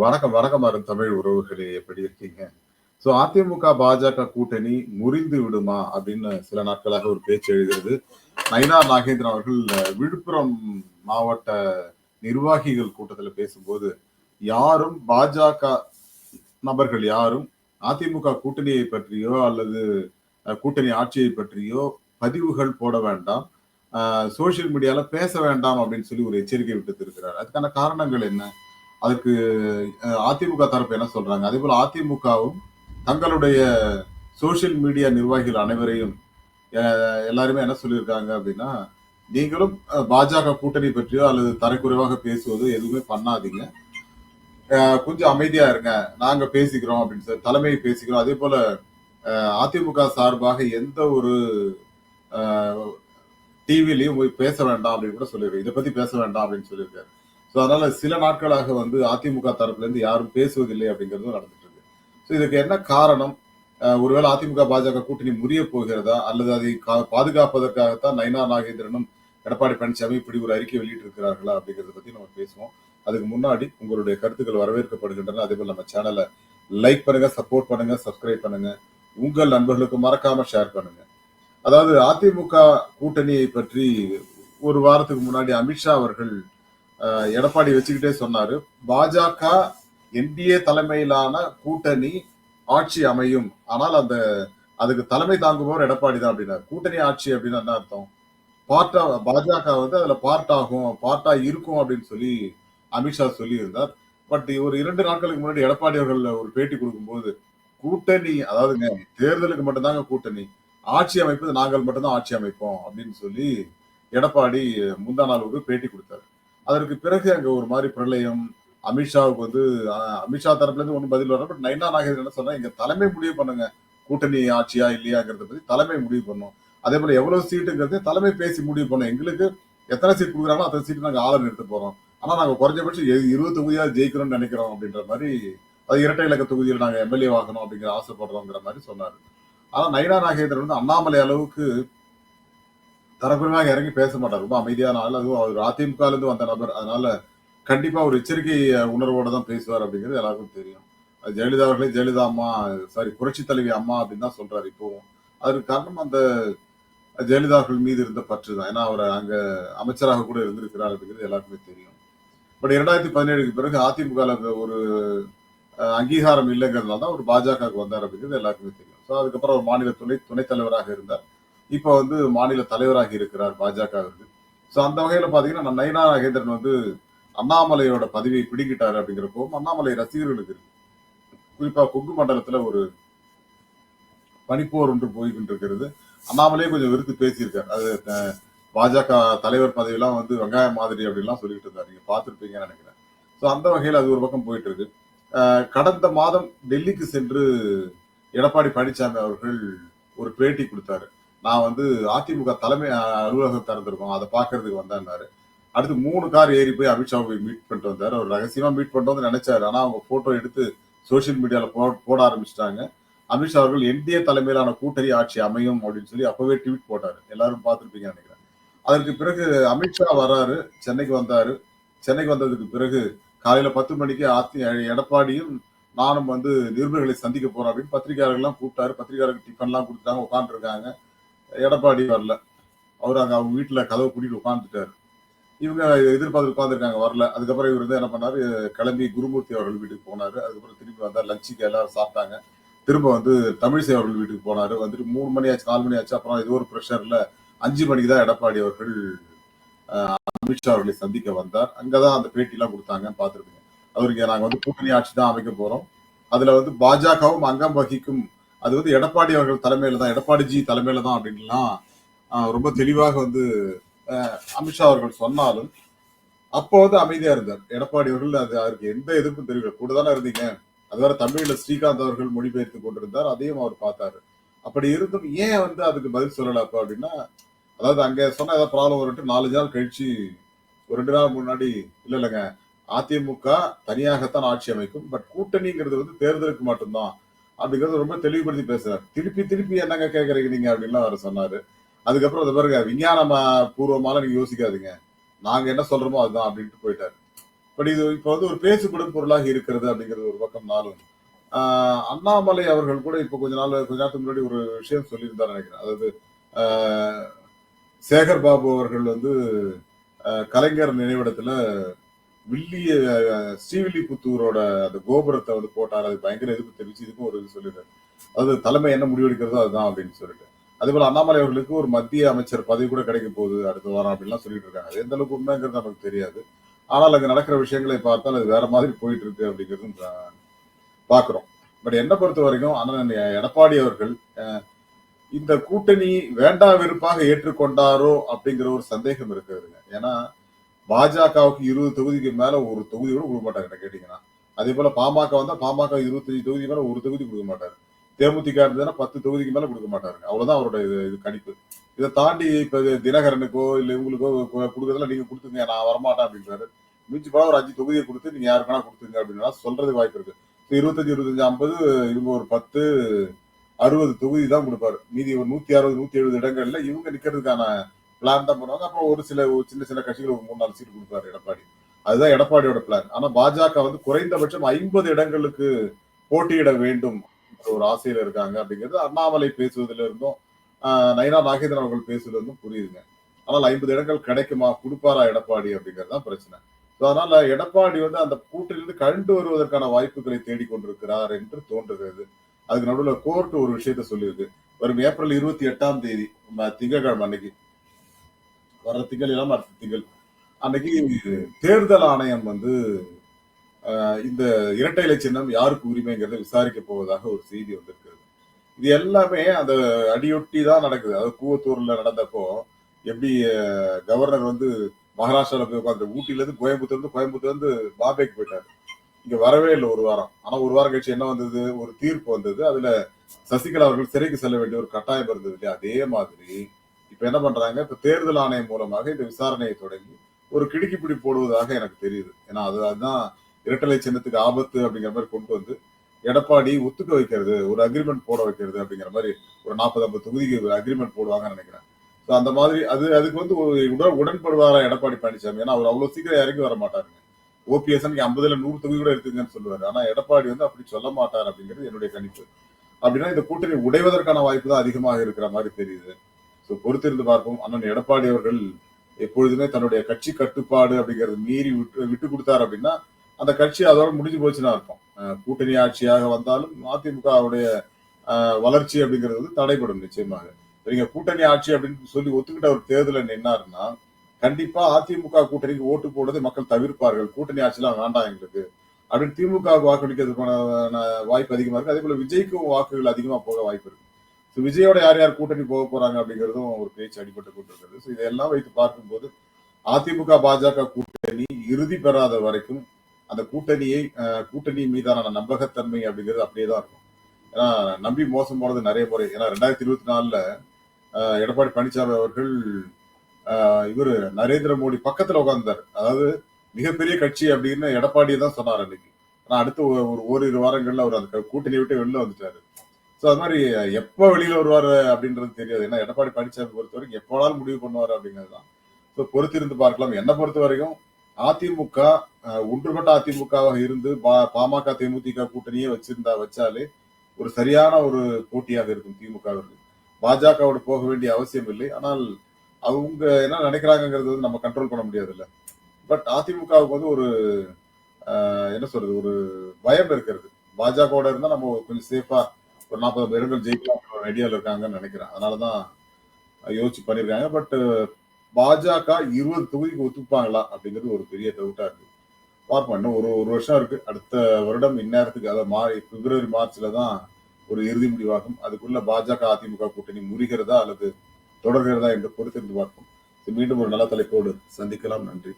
வணக்கம், வணக்கம் அருண் தமிழ் உறவுகளே எப்படி இருக்கீங்க? அதிமுக, பாஜக கூட்டணி முறிந்து விடுமா? அப்படின்னு சில நாட்களாக ஒரு பேச்சு எழுகிறது. நயினார் நாகேந்திரன் அவர்கள் விழுப்புரம் மாவட்ட நிர்வாகிகள் கூட்டத்துல பேசும்போது, யாரும் பாஜக நபர்கள் யாரும் அதிமுக கூட்டணியை பற்றியோ அல்லது கூட்டணி ஆட்சியை பற்றியோ பதிவுகள் போட வேண்டாம். சோசியல் மீடியால பேச வேண்டாம் அப்படின்னு சொல்லி ஒரு எச்சரிக்கை விடுத்திருக்கிறார். அதுக்கான காரணங்கள் என்ன? அதுக்கு அதிமுக தரப்பு என்ன சொல்றாங்க? அதேபோல அதிமுகவும் தங்களுடைய சோசியல் மீடியா நிர்வாகிகள் அனைவரையும் எல்லாருமே என்ன சொல்லியிருக்காங்க அப்படின்னா, நீங்களும் பாஜக கூட்டணி பற்றியோ அல்லது தரக்குறைவாக பேசுவதோ எதுவுமே பண்ணாதீங்க. கொஞ்சம் அமைதியா இருங்க. நாங்க பேசிக்கிறோம் அப்படின்னு சொல்லி தலைமை பேசிக்கிறோம். அதே போல அதிமுக சார்பாக எந்த ஒரு டிவிலையும் போய் பேச வேண்டாம் அப்படின்னு கூட சொல்லியிருக்காரு. இதை பத்தி பேச வேண்டாம் அப்படின்னு சொல்லியிருக்காரு. அதனால சில நாட்களாக வந்து அதிமுக தரப்புல இருந்து யாரும் பேசுவதில்லை அப்படிங்கிறதும் நடந்துட்டு இருக்கு. இதுக்கு என்ன காரணம்? ஒருவேளை அதிமுக பாஜக கூட்டணி முறிய போகிறதா அல்லது அதை பாதுகாப்பதற்காகத்தான் நயினார் நாகேந்திரனும் எடப்பாடி பழனிசாமி இப்படி ஒரு அறிக்கை வெளியிட்டு இருக்கிறார்களா அப்படிங்கறத பத்தி நம்ம பேசுவோம். அதுக்கு முன்னாடி உங்களுடைய கருத்துக்கள் வரவேற்கப்படுகின்றன. அதே போல நம்ம சேனலை லைக் பண்ணுங்க, சப்போர்ட் பண்ணுங்க, சப்ஸ்கிரைப் பண்ணுங்க, உங்கள் நண்பர்களுக்கு மறக்காம ஷேர் பண்ணுங்க. அதாவது அதிமுக கூட்டணியை பற்றி ஒரு வாரத்துக்கு முன்னாடி அமித்ஷா அவர்கள் எடப்பாடி வச்சுக்கிட்டே சொன்னாரு, பாஜக என்டிஏ தலைமையிலான கூட்டணி ஆட்சி அமையும், ஆனால் அதுக்கு தலைமை தாங்குபவர் எடப்பாடி தான் அப்படின்னாரு. கூட்டணி ஆட்சி அப்படின்னு என்ன அர்த்தம்? பார்ட்டா பாஜக வந்து அதுல பார்ட்டா இருக்கும் அப்படின்னு சொல்லி அமித்ஷா சொல்லி இருந்தார். பட் ஒரு 2 நாட்களுக்கு முன்னாடி எடப்பாடி அவர்கள் ஒரு பேட்டி கொடுக்கும்போது, கூட்டணி அதாவதுங்க தேர்தலுக்கு மட்டும்தாங்க கூட்டணி, ஆட்சி அமைப்பது நாங்கள் மட்டும்தான் ஆட்சி அமைப்போம் அப்படின்னு சொல்லி எடப்பாடி முந்தா நாள் ஒரு பேட்டி கொடுத்தாரு. அதற்கு பிறகு அங்க ஒரு மாதிரி பிரளயம். அமித்ஷாவுக்கு வந்து அமித்ஷா தரப்புல இருந்து ஒன்றும் பதில் வர. பட் நயினா நாகேந்திரன் என்ன சொன்னா, இங்க தலைமை முடிவு பண்ணுங்க, கூட்டணி ஆட்சியா இல்லையாங்கிறத பத்தி தலைமை முடிவு பண்ணும். அதே போல எவ்வளவு சீட்டுங்கிறது தலைமை பேசி முடிவு பண்ணும். எங்களுக்கு எத்தனை சீட் கொடுக்குறாங்களோ அத்தனை சீட்டு நாங்க ஆளை நிறுத்த போறோம். ஆனா நாங்க குறைஞ்சபட்சம் 20 தொகுதியாவது ஜெயிக்கணும்னு நினைக்கிறோம் அப்படின்ற மாதிரி, அது இரட்டை இலக்க தொகுதியில் நாங்க எம்எல்ஏ ஆகணும் அப்படிங்கிற ஆசைப்படுறோங்கிற மாதிரி சொன்னாரு. ஆனா நயினா நாகேந்திரன் வந்து அண்ணாமலை அளவுக்கு தரக்குறைவாக இறங்கி பேச மாட்டார். ரொம்ப அமைதியான ஆள். அதுவும் அவர் அதிமுக இருந்து வந்த நபர். அதனால கண்டிப்பா ஒரு எச்சரிக்கை உணர்வோட தான் பேசுவார் அப்படிங்கிறது எல்லாருக்கும் தெரியும். ஜெயலலிதா அவர்களே ஜெயலலிதா அம்மா, புரட்சி தலைவி அம்மா அப்படின்னு தான் சொல்றாரு இப்பவும். அதற்கு காரணம் அந்த ஜெயலலிதா அவர்கள் மீது இருந்த பற்று தான். ஏன்னா அவர் அங்க அமைச்சராக கூட இருந்திருக்கிறார் அப்படிங்கிறது எல்லாருக்குமே தெரியும். பட் 2017க்கு பிறகு அதிமுக ஒரு அங்கீகாரம் இல்லைங்கிறதுனால தான் ஒரு பாஜகவுக்கு வந்தார் அப்படிங்கிறது எல்லாருக்குமே தெரியும். அதுக்கப்புறம் ஒரு மாநில துணைத் தலைவராக இருந்தார். இப்ப வந்து மாநில தலைவராக இருக்கிறார் பாஜகவிற்கு. அந்த வகையில பாத்தீங்கன்னா நயினா நாகேந்திரன் வந்து அண்ணாமலையோட பதவியை பிடிக்கிட்டாரு அப்படிங்கிறப்போ அண்ணாமலை ரசிகர்களுக்கு இருக்கு. குறிப்பா கொங்கு மண்டலத்துல ஒரு பனிப்போர் ஒன்று போய்கிட்டு இருக்கிறது. அண்ணாமலையே கொஞ்சம் வெறுத்து பேசியிருக்காரு. அது பாஜக தலைவர் பதவியெல்லாம் வந்து வெங்காயம் மாதிரி அப்படின்லாம் சொல்லிட்டு இருந்தாரு. நீங்க பார்த்திருப்பீங்கன்னு நினைக்கிறேன். அந்த வகையில அது ஒரு பக்கம் போயிட்டு இருக்கு. கடந்த மாதம் டெல்லிக்கு சென்று எடப்பாடி பழனிசாமி அவர்கள் ஒரு பேட்டி கொடுத்தாரு. நான் வந்து அதிமுக தலைமை அலுவலகம் திறந்திருக்கோம், அதை பாக்குறதுக்கு வந்தாரு. அடுத்து 3 கார் ஏறி போய் அமித்ஷாவை போய் மீட் பண்ணிட்டு வந்தாரு. அவர் ரகசியமா மீட் பண்ணிட்டு வந்து நினைச்சாரு. ஆனா அவங்க போட்டோ எடுத்து சோசியல் மீடியால போட ஆரம்பிச்சிட்டாங்க. அமித்ஷா அவர்கள் என்டிஏ தலைமையிலான கூட்டணி ஆட்சி அமையும் அப்படின்னு சொல்லி அப்பவே ட்வீட் போட்டாரு. எல்லாரும் பார்த்திருப்பீங்கன்னு நினைக்கிறேன். அதற்கு பிறகு அமித்ஷா வராரு, சென்னைக்கு வந்தாரு. சென்னைக்கு வந்ததுக்கு பிறகு காலையில 10 மணிக்கு எடப்பாடியும் நானும் வந்து நிருபர்களை சந்திக்க போறோம் அப்படின்னு பத்திரிகையாளர்கள்லாம் கூப்பிட்டாரு. பத்திரிகையாளர்கள் டிஃபன் எல்லாம் கொடுத்தாங்க, உட்கார்ந்து இருக்காங்க. எடப்பாடி வரல. அவர் அங்க அவங்க வீட்டுல கதவை பூட்டிட்டு உட்கார்ந்துட்டாரு. இவங்க எதிர்பார்த்து உட்கார்ந்துருக்காங்க, வரல. அதுக்கப்புறம் இவர் வந்து என்ன பண்ணாரு, கிளம்பி குருமூர்த்தி அவர்கள் வீட்டுக்கு போனாரு. அதுக்கப்புறம் திரும்பி வந்தார். லஞ்சுக்கு எல்லாரும் சாப்பிட்டாங்க. திரும்ப வந்து தமிழிசை அவர்கள் வீட்டுக்கு போனாரு. வந்துட்டு 3 மணி ஆச்சு, 4 மணி ஆச்சு. அப்புறம் ஏதோ ஒரு ப்ரெஷர்ல 5 மணிக்கு தான் எடப்பாடி அவர்கள் அமித்ஷா அவர்களை சந்திக்க வந்தார். அங்கதான் அந்த பேட்டி எல்லாம் கொடுத்தாங்க, பார்த்திருப்பீங்க. அவருக்கு நாங்க வந்து கூட்டணி ஆட்சி தான் அமைக்க போறோம், அதுல வந்து பாஜகவும் அங்கம் வகிக்கும், அது வந்து எடப்பாடி அவர்கள் தலைமையில தான், எடப்பாடிஜி தலைமையில தான் அப்படின்லாம் ரொம்ப தெளிவாக வந்து அமித்ஷா அவர்கள் சொன்னாலும் அப்போ வந்து அமைதியா இருந்தார் எடப்பாடி அவர்கள். அவருக்கு எந்த எதிர்ப்பும் தெரியல. கூட தானே இருந்தீங்க. அது வேற தமிழ்ல ஸ்ரீகாந்த் அவர்கள் மொழிபெயர்த்து கொண்டிருந்தார், அதையும் அவர் பார்த்தாரு. அப்படி இருந்தும் ஏன் வந்து அதுக்கு பதில் சொல்லல அப்ப அப்படின்னா, அதாவது அங்க சொன்ன ஏதாவது ப்ராப்ளம் வருட்டு 4 நாள் கழிச்சு ஒரு 2 நாள் முன்னாடி இல்லைங்க, அதிமுக தனியாகத்தான் ஆட்சி அமைக்கும், பட் கூட்டணிங்கிறது வந்து தேர்தலுக்கு மட்டும்தான் அப்படிங்கறது ரொம்ப தெளிவுபடுத்தி பேசுறாரு. திருப்பி என்னங்க கேக்குறீங்க நீங்க அப்படின்லாம் அவர் சொன்னாரு. அதுக்கப்புறம் பாருங்க, விஞ்ஞான பூர்வமால நீங்க யோசிக்காதீங்க, நாங்க என்ன சொல்றோமோ அதுதான் அப்படின்ட்டு போயிட்டாரு. பட் இது இப்ப வந்து ஒரு பேசுபடும் பொருளாக இருக்கிறது அப்படிங்கிறது ஒரு பக்கம் நாளும். அண்ணாமலை அவர்கள் கூட இப்ப கொஞ்ச நேரத்துக்கு முன்னாடி ஒரு விஷயம் சொல்லியிருந்தார் நினைக்கிறேன். அதாவது ஆஹ் சேகர் பாபு அவர்கள் வந்து கலைஞர் நினைவிடத்துல வில்லிய ஸ்ரீவில்லிபுத்தூரோட அந்த கோபுரத்தை வந்து போட்டார். அது பயங்கர எதிர்ப்பு தெரிவிச்சு இதுக்கும் ஒரு இது சொல்லியிருக்காரு. அதாவது தலைமை என்ன முடிவெடுக்கிறதோ அதுதான் அப்படின்னு சொல்லிட்டு. அதே போல அண்ணாமலை அவர்களுக்கு ஒரு மத்திய அமைச்சர் பதவி கூட கிடைக்க போகுது அடுத்த வாரம் அப்படின்லாம் சொல்லிட்டு இருக்காங்க. அது எந்த அளவுக்கு உண்மைங்கிறது நமக்கு தெரியாது. ஆனால் அங்க நடக்கிற விஷயங்களை பார்த்தால் அது வேற மாதிரி போயிட்டு இருக்கு அப்படிங்கிறதும் பாக்குறோம். பட் என்ன பொறுத்த வரைக்கும் அண்ணன் எடப்பாடி அவர்கள் இந்த கூட்டணி வேண்டா வெறுப்பாக ஏற்றுக்கொண்டாரோ அப்படிங்கிற ஒரு சந்தேகம் இருக்குதுங்க. ஏன்னா பாஜகவுக்கு 20 தொகுதிக்கு மேல ஒரு தொகுதி கூட கொடுக்க மாட்டாங்க என்ன கேட்டீங்கன்னா. அதே போல பாமக வந்தா பாமக 25 தொகுதி மேல ஒரு தொகுதி கொடுக்க மாட்டாரு. தேமுதிக இருந்ததுன்னா 10 தொகுதிக்கு மேல கொடுக்க மாட்டாருங்க. அவ்வளவுதான் அவரோட இது கணிப்பு. இதை தாண்டி இப்ப தினகரனுக்கோ இல்ல இவங்களுக்கோ கொடுக்கறதுல நீங்க கொடுத்துங்க நான் வரமாட்டேன் அப்படின்றாரு. மிஞ்சி போனா ஒரு 5 தொகுதியை கொடுத்து நீங்க யாருக்கான கொடுத்துங்க அப்படின்னா சொல்றதுக்கு வாய்ப்பு இருக்கு. 25 25 50 இவங்க ஒரு 10 60 தொகுதி தான் கொடுப்பாரு. மீதி ஒரு 160 170 இடங்கள்ல இவங்க நிக்கிறதுக்கான பிளான் தான் பண்ணுவாங்க. அப்புறம் ஒரு சின்ன சின்ன கட்சிகள் ஒரு 3 4 சீட் கொடுப்பாரு எடப்பாடி. அதுதான் எடப்பாடியோட பிளான். ஆனா பாஜக வந்து குறைந்தபட்சம் 50 இடங்களுக்கு போட்டியிட வேண்டும் ஒரு ஆசையில இருக்காங்க அப்படிங்கிறது அண்ணாமலை பேசுவதில இருந்தும் நயினா நாகேந்திரன் அவர்கள் பேசுவதில இருந்தும் புரியுதுங்க. ஆனால் 50 இடங்கள் கிடைக்குமா கொடுப்பாரா எடப்பாடி அப்படிங்கிறது தான் பிரச்சனை. அதனால எடப்பாடி வந்து அந்த கூட்டிலிருந்து கண்டு வருவதற்கான வாய்ப்புகளை தேடிக்கொண்டிருக்கிறார் என்று தோன்றுகிறது. அதுக்கு நடுவில் கோர்ட் ஒரு விஷயத்த சொல்லியிருக்கு. வரும் ஏப்ரல் 28ஆம் தேதி திங்கட்கிழமை அன்னைக்கு வர்ற திங்கள் இல்லாம அடுத்த திங்கள் அன்னைக்கு தேர்தல் ஆணையம் வந்து இந்த இரட்டை இலை சின்னம் யாருக்கு உரிமைங்கிறத விசாரிக்க போவதாக ஒரு செய்தி வந்திருக்கிறது. இது எல்லாமே அந்த அடியொட்டி தான் நடக்குது. அதாவது கூவத்தூர்ல நடந்தப்போ எப்படி கவர்னர் வந்து மகாராஷ்டிரால போய் உட்காந்து ஊட்டில இருந்து கோயம்புத்தூர்ல இருந்து பாம்பேக்கு போயிட்டாரு. இங்க வரவே இல்லை ஒரு வாரம். ஆனா ஒரு வாரம் கழிச்சு என்ன வந்தது, ஒரு தீர்ப்பு வந்தது. அதுல சசிகலா அவர்கள் சிறைக்கு செல்ல வேண்டிய ஒரு கட்டாயம் இருந்தது இல்லையா? அதே மாதிரி இப்ப என்ன பண்றாங்க, இப்ப தேர்தல் ஆணையம் மூலமாக இந்த விசாரணையை தொடங்கி ஒரு கிடுக்கிப்பிடி போடுவதாக எனக்கு தெரியுது. ஏன்னா அதுதான் இரட்டலை சின்னத்துக்கு ஆபத்து அப்படிங்கிற மாதிரி கொண்டு வந்து எடப்பாடி ஒத்துக்க வைக்கிறது, ஒரு அக்ரிமெண்ட் போட வைக்கிறது அப்படிங்கிற மாதிரி ஒரு 40 50 தொகுதிக்கு அக்ரிமெண்ட் போடுவாங்கன்னு நினைக்கிறேன். அந்த மாதிரி அதுக்கு வந்து உடன்படுவாரா எடப்பாடி பழனிசாமி? ஏன்னா அவர் அவ்வளவு சீக்கிரம் இறங்கி வர மாட்டாருங்க. ஓபிஎஸ் 50ல 100 தொகுதி கூட இருக்குங்கன்னு சொல்லுவாரு. ஆனா எடப்பாடி வந்து அப்படி சொல்ல மாட்டார் அப்படிங்கிறது என்னுடைய கணிப்பு. அப்படின்னா இந்த கூட்டணி உடைவதற்கான வாய்ப்பு தான் அதிகமாக இருக்கிற மாதிரி தெரியுது. பொறுத்திருந்து பார்ப்போம். அண்ணன் எடப்பாடி அவர்கள் எப்பொழுதுமே தன்னுடைய கட்சி கட்டுப்பாடு அப்படிங்கறது மீறி விட்டு கொடுத்தாரு அப்படின்னா அந்த கட்சி அதோட முடிஞ்சு போச்சுன்னா அர்த்தம். கூட்டணி ஆட்சியாக வந்தாலும் அதிமுகவுடைய வளர்ச்சி அப்படிங்கிறது வந்து தடைபடும் நிச்சயமாக. நீங்க கூட்டணி ஆட்சி அப்படின்னு சொல்லி ஒத்துக்கிட்ட ஒரு தேர்தலில் நின்னாருன்னா கண்டிப்பா அதிமுக கூட்டணிக்கு ஓட்டு போடுறதை மக்கள் தவிர்ப்பார்கள். கூட்டணி ஆட்சிலாம் வேண்டாம் எங்களுக்கு அப்படின்னு திமுக வாக்களிக்கிறதுக்கான வாய்ப்பு அதிகமா இருக்கு. அதே போல விஜய்க்கும் வாக்குகள் அதிகமா போக வாய்ப்பு இருக்கு. விஜயோட யார் யார் கூட்டணி போக போறாங்க அப்படிங்கிறதும் ஒரு பேச்சு அடிபட்டு கொண்டிருக்கிறது. இதெல்லாம் வைத்து பார்க்கும்போது அதிமுக பாஜக கூட்டணி இறுதி பெறாத வரைக்கும் அந்த கூட்டணி மீதான நம்பகத்தன்மை அப்படிங்கிறது அப்படியே தான் இருக்கும். ஏன்னா நம்பி மோசம் போனது நிறைய முறை. ஏன்னா 2024 எடப்பாடி பழனிசாமி அவர்கள் இவரு நரேந்திர மோடி பக்கத்துல உட்கார்ந்தாரு. அதாவது மிகப்பெரிய கட்சி அப்படின்னு எடப்பாடியை தான் சொன்னார் அன்னைக்கு. ஆனா அடுத்த ஒரு ஓரிரு வாரங்கள்ல அவர் அந்த கூட்டணி விட்டு வெளில வந்துட்டாரு. அது மாதிரி எப்ப வெளியில வருவாரு அப்படின்றது தெரியாது. ஏன்னா எடப்பாடி பழனிசாமி பொறுத்த வரைக்கும் எப்போனாலும் முடிவு பண்ணுவாரு அப்படிங்கிறதுதான். பொறுத்திருந்து பார்க்கலாம். என்ன பொறுத்த வரைக்கும் அதிமுக ஒன்றுபட்ட அதிமுகவாக இருந்து பாமக தேமுதிக கூட்டணியே வச்சாலே ஒரு சரியான ஒரு போட்டியாக இருக்கும் திமுகவிற்கு. பாஜகவோடு போக வேண்டிய அவசியம் இல்லை. ஆனால் அவங்க என்ன நினைக்கிறாங்கிறது வந்து நம்ம கண்ட்ரோல் பண்ண முடியாது இல்ல. பட் அதிமுகவுக்கு வந்து ஒரு என்ன சொல்றது, ஒரு பயம் இருக்கிறது. பாஜகவோட இருந்தா நம்ம கொஞ்சம் சேஃபா ஒரு 40 இடங்கள் ஜெயிக்கலாம் ஐடியால இருக்காங்கன்னு நினைக்கிறேன். அதனாலதான் யோசிச்சு பண்ணிருக்காங்க. பட் பாஜக 20 தொகுதிக்கு ஒத்துப்பாங்களா அப்படிங்கிறது ஒரு பெரிய டவுட்டா இருக்கு. பார்ப்போம். இன்னும் ஒரு வருஷம் இருக்கு. அடுத்த வருடம் இந்நேரத்துக்கு அதாவது பிப்ரவரி மார்ச்ல தான் ஒரு இறுதி முடிவாகும். அதுக்குள்ள பாஜக அதிமுக கூட்டணி முறிகிறதா அல்லது தொடர்கிறதா என்று பொறுத்திருந்து பார்ப்போம். மீண்டும் ஒரு நல்ல தலைப்போடு சந்திக்கலாம். நன்றி.